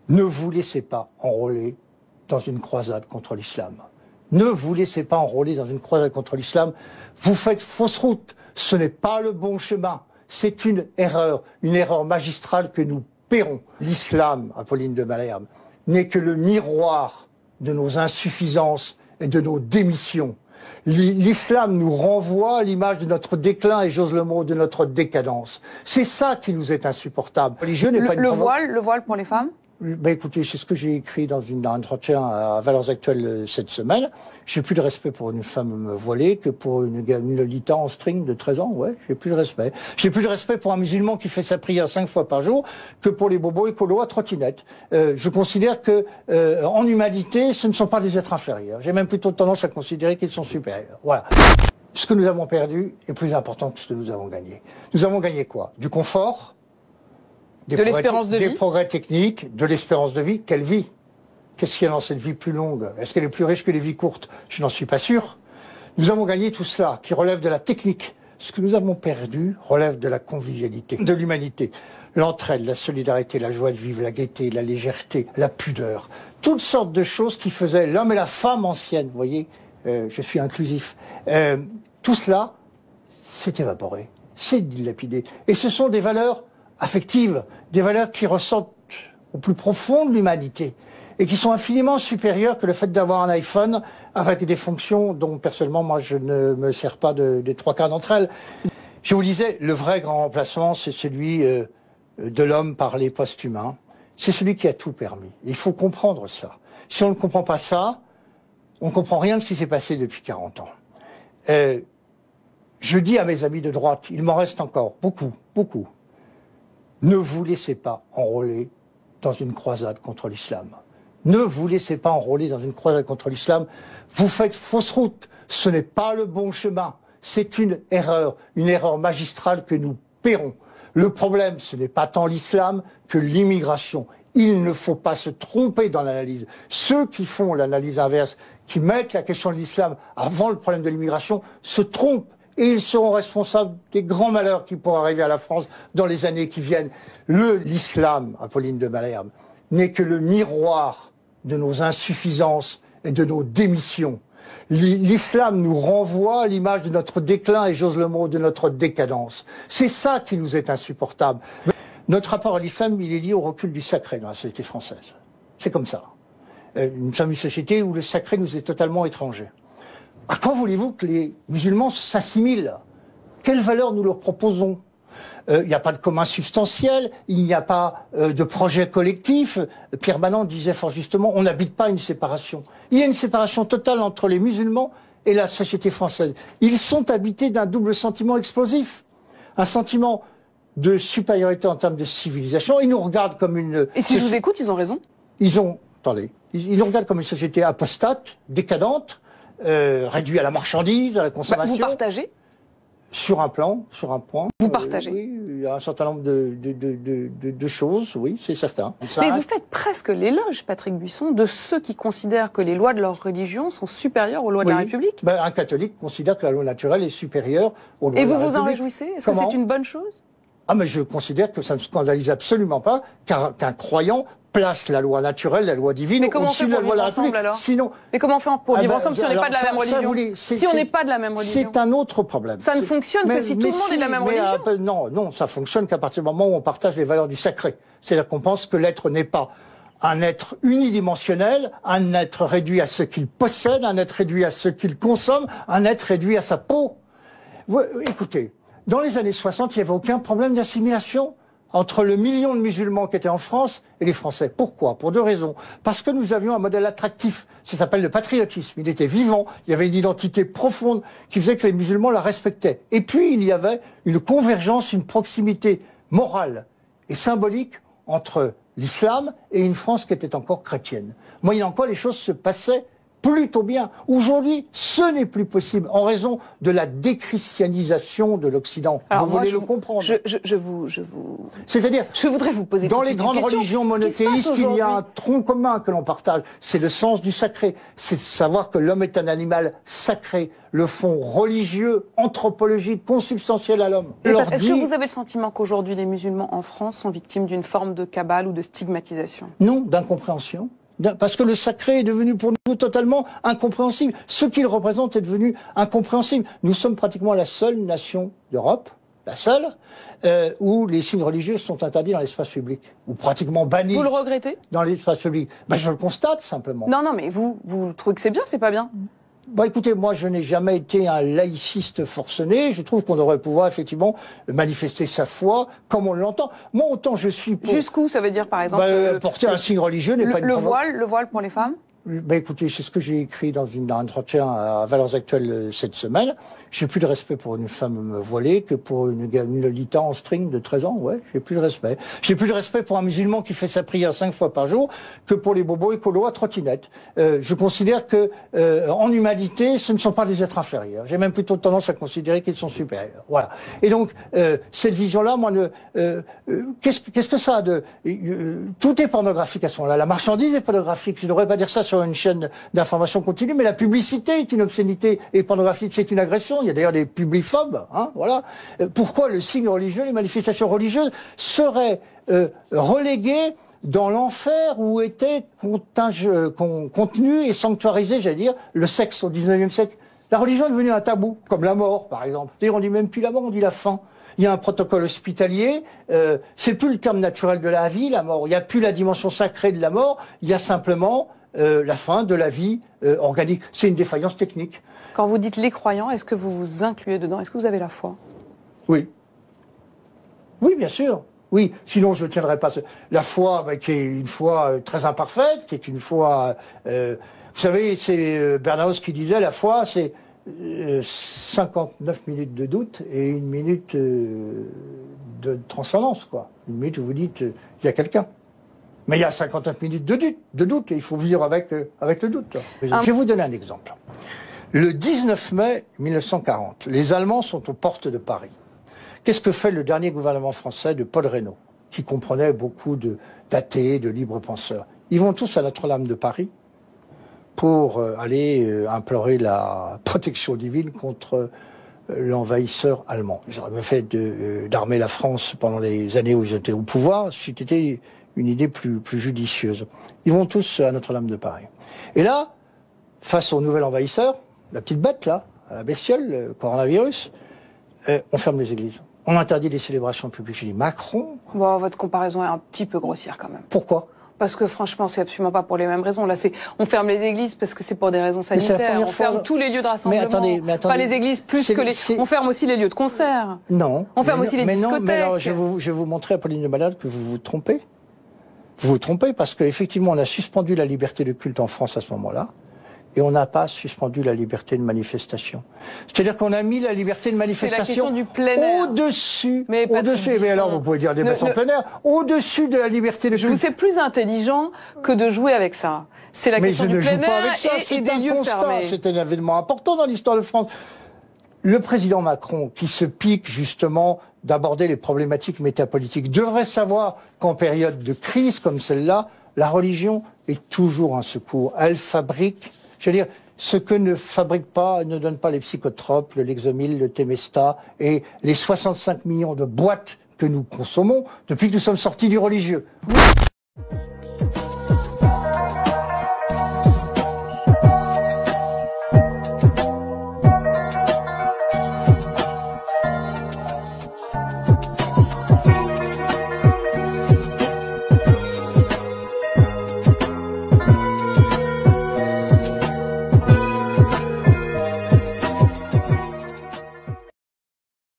Ne vous laissez pas enrôler dans une croisade contre l'islam. Ne vous laissez pas enrôler dans une croisade contre l'islam. Vous faites fausse route. Ce n'est pas le bon chemin. C'est une erreur magistrale que nous paierons. L'islam, Apolline de Malherbe, n'est que le miroir de nos insuffisances et de nos démissions. L'islam nous renvoie à l'image de notre déclin et, j'ose le mot, de notre décadence. C'est ça qui nous est insupportable. Le voile pour les femmes ? Ben écoutez, c'est ce que j'ai écrit dans un entretien à Valeurs Actuelles cette semaine. J'ai plus de respect pour une femme voilée que pour une Lolita en string de 13 ans. Ouais, j'ai plus de respect. J'ai plus de respect pour un musulman qui fait sa prière 5 fois par jour que pour les bobos écolos à trottinette. Je considère que en humanité, ce ne sont pas des êtres inférieurs. J'ai même plutôt tendance à considérer qu'ils sont supérieurs. Voilà. Ce que nous avons perdu est plus important que ce que nous avons gagné. Nous avons gagné quoi? Du confort. De l'espérance de vie. Des progrès techniques, de l'espérance de vie. Quelle vie? Qu'est-ce qu'il y a dans cette vie plus longue? Est-ce qu'elle est plus riche que les vies courtes? Je n'en suis pas sûr. Nous avons gagné tout cela, qui relève de la technique. Ce que nous avons perdu relève de la convivialité, de l'humanité. L'entraide, la solidarité, la joie de vivre, la gaieté, la légèreté, la pudeur. Toutes sortes de choses qui faisaient l'homme et la femme ancienne, vous voyez, je suis inclusif. Tout cela s'est évaporé, c'est dilapidé. Et ce sont des valeurs affectives, des valeurs qui ressortent au plus profond de l'humanité et qui sont infiniment supérieures que le fait d'avoir un iPhone avec des fonctions dont personnellement moi je ne me sers pas des trois quarts d'entre elles. Je vous disais, le vrai grand remplacement, c'est celui de l'homme par les post-humains. C'est celui qui a tout permis. Il faut comprendre ça. Si on ne comprend pas ça, on ne comprend rien de ce qui s'est passé depuis 40 ans. Je dis à mes amis de droite, il m'en reste encore beaucoup, beaucoup. Ne vous laissez pas enrôler dans une croisade contre l'islam. Ne vous laissez pas enrôler dans une croisade contre l'islam. Vous faites fausse route. Ce n'est pas le bon chemin. C'est une erreur magistrale que nous paierons. Le problème, ce n'est pas tant l'islam que l'immigration. Il ne faut pas se tromper dans l'analyse. Ceux qui font l'analyse inverse, qui mettent la question de l'islam avant le problème de l'immigration, se trompent. Et ils seront responsables des grands malheurs qui pourraient arriver à la France dans les années qui viennent. L'islam, Apolline de Malherbe, n'est que le miroir de nos insuffisances et de nos démissions. L'islam nous renvoie à l'image de notre déclin et, j'ose le mot, de notre décadence. C'est ça qui nous est insupportable. Notre rapport à l'islam, il est lié au recul du sacré dans la société française. C'est comme ça. Nous sommes une société où le sacré nous est totalement étranger. À quand voulez-vous que les musulmans s'assimilent? Quelles valeurs nous leur proposons? Il n'y a pas de commun substantiel, il n'y a pas de projet collectif. Pierre Manant disait fort justement, on n'habite pas une séparation. Il y a une séparation totale entre les musulmans et la société française. Ils sont habités d'un double sentiment explosif. Un sentiment de supériorité en termes de civilisation. Ils nous regardent comme une... Et si je vous écoute, ils ont raison? Ils nous regardent comme une société apostate, décadente, réduit à la marchandise, à la consommation. Vous partagez? Sur un point. Vous partagez? Oui, il y a un certain nombre de choses, oui, c'est certain. Mais vous faites presque l'éloge, Patrick Buisson, de ceux qui considèrent que les lois de leur religion sont supérieures aux lois de la République. Ben, un catholique considère que la loi naturelle est supérieure aux lois de la République. Et vous vous en réjouissez? Est-ce que c'est une bonne chose? Ah, mais je considère que ça ne scandalise absolument pas qu'un croyant place la loi naturelle, la loi divine au-dessus de la loi de la République. Sinon, mais comment on fait pour vivre ensemble si on n'est pas de la même religion? Si on n'est pas de la même religion, c'est un autre problème. Ça ne fonctionne que si tout le monde est de la même religion. Non, ça fonctionne qu'à partir du moment où on partage les valeurs du sacré. C'est-à-dire qu'on pense que l'être n'est pas un être unidimensionnel, un être réduit à ce qu'il possède, un être réduit à ce qu'il consomme, un être réduit à sa peau. Écoutez, dans les années 60, il n'y avait aucun problème d'assimilation entre le million de musulmans qui étaient en France et les Français. Pourquoi? Pour deux raisons. Parce que nous avions un modèle attractif. Ça s'appelle le patriotisme. Il était vivant. Il y avait une identité profonde qui faisait que les musulmans la respectaient. Et puis, il y avait une convergence, une proximité morale et symbolique entre l'islam et une France qui était encore chrétienne. Moyennant quoi, les choses se passaient plutôt bien. Aujourd'hui, ce n'est plus possible en raison de la déchristianisation de l'Occident. Vous voulez le comprendre? C'est-à-dire, je voudrais vous poser dans les grandes religions monothéistes, il y a un tronc commun que l'on partage. C'est le sens du sacré. C'est de savoir que l'homme est un animal sacré. Le fond religieux, anthropologique, consubstantiel à l'homme. Est-ce que vous avez le sentiment qu'aujourd'hui les musulmans en France sont victimes d'une forme de cabale ou de stigmatisation? Non, d'incompréhension. Parce que le sacré est devenu pour nous totalement incompréhensible. Ce qu'il représente est devenu incompréhensible. Nous sommes pratiquement la seule nation d'Europe, la seule, où les signes religieux sont interdits dans l'espace public, ou pratiquement bannis. Vous le regrettez? Dans l'espace public. Ben, je le constate simplement. Non, mais vous trouvez que c'est bien, c'est pas bien? Bon, écoutez, moi, je n'ai jamais été un laïciste forcené. Je trouve qu'on devrait pouvoir, effectivement, manifester sa foi comme on l'entend. Moi, autant je suis pour... Jusqu'où, ça veut dire, par exemple... porter un signe religieux n'est pas une... Le voile pour les femmes? Ben, écoutez, c'est ce que j'ai écrit dans un entretien à Valeurs Actuelles cette semaine. J'ai plus de respect pour une femme voilée que pour une Lolita en string de 13 ans. Ouais, j'ai plus de respect. J'ai plus de respect pour un musulman qui fait sa prière 5 fois par jour que pour les bobos écolos à trottinette. Je considère que, en humanité, ce ne sont pas des êtres inférieurs. J'ai même plutôt tendance à considérer qu'ils sont supérieurs. Voilà. Et donc, cette vision-là, moi, qu'est-ce que ça a de... tout est pornographique à ce moment-là. La marchandise est pornographique. Je ne devrais pas dire ça sur une chaîne d'information continue, mais la publicité est une obscénité et pornographique, c'est une agression. Il y a d'ailleurs des publiphobes, hein, voilà. Pourquoi le signe religieux, les manifestations religieuses seraient reléguées dans l'enfer où était contenu et sanctuarisé, j'allais dire, le sexe au 19e siècle? La religion est devenue un tabou, comme la mort, par exemple. D'ailleurs, on dit même plus la mort, on dit la fin. Il y a un protocole hospitalier, c'est plus le terme naturel de la vie, la mort. Il n'y a plus la dimension sacrée de la mort, il y a simplement la fin de la vie organique. C'est une défaillance technique. Quand vous dites les croyants, est-ce que vous vous incluez dedans? Est-ce que vous avez la foi? Oui. Oui, bien sûr. Oui, sinon je ne tiendrais pas. La foi, qui est une foi très imparfaite, qui est une foi... vous savez, c'est Bernanos qui disait, la foi, c'est 59 minutes de doute et 1 minute de transcendance, quoi. 1 minute où vous dites, il y a quelqu'un. Mais il y a 59 minutes de doute et il faut vivre avec le doute. Je vais vous donner un exemple. Le 19 mai 1940, les Allemands sont aux portes de Paris. Qu'est-ce que fait le dernier gouvernement français de Paul Reynaud, qui comprenait beaucoup d'athées, de libres penseurs? Ils vont tous à Notre-Dame de Paris pour aller implorer la protection divine contre l'envahisseur allemand. Ils auraient fait d'armer la France pendant les années où ils étaient au pouvoir, c'était une idée plus judicieuse. Ils vont tous à Notre-Dame de Paris. Et là, face au nouvel envahisseur, la petite bête là, la bestiole, le coronavirus, on ferme les églises. On interdit les célébrations publiques. Je dis, Macron... Bon, votre comparaison est un petit peu grossière quand même. Pourquoi? Parce que franchement, c'est absolument pas pour les mêmes raisons. Là, on ferme les églises parce que c'est pour des raisons sanitaires. On ferme tous les lieux de rassemblement. Mais attendez, pas les églises plus que les... On ferme aussi les lieux de concert. Non. On ferme aussi les discothèques. Mais alors, je vais vous montrer, Apolline de Malade, que vous vous trompez. Vous vous trompez parce qu'effectivement, on a suspendu la liberté de culte en France à ce moment-là. Et on n'a pas suspendu la liberté de manifestation. C'est-à-dire qu'on a mis la liberté de manifestation au-dessus. Mais alors, vous pouvez dire des messes en plein air, au-dessus de la liberté de culte. C'est plus intelligent que de jouer avec ça. C'est la question du plein air et des lieux fermés. C'est un événement important dans l'histoire de France. Le président Macron, qui se pique justement d'aborder les problématiques métapolitiques, devrait savoir qu'en période de crise comme celle-là, la religion est toujours un secours. Elle fabrique... Je veux dire, ce que ne fabriquent pas, ne donnent pas les psychotropes, le Lexomil, le Temesta et les 65 millions de boîtes que nous consommons depuis que nous sommes sortis du religieux.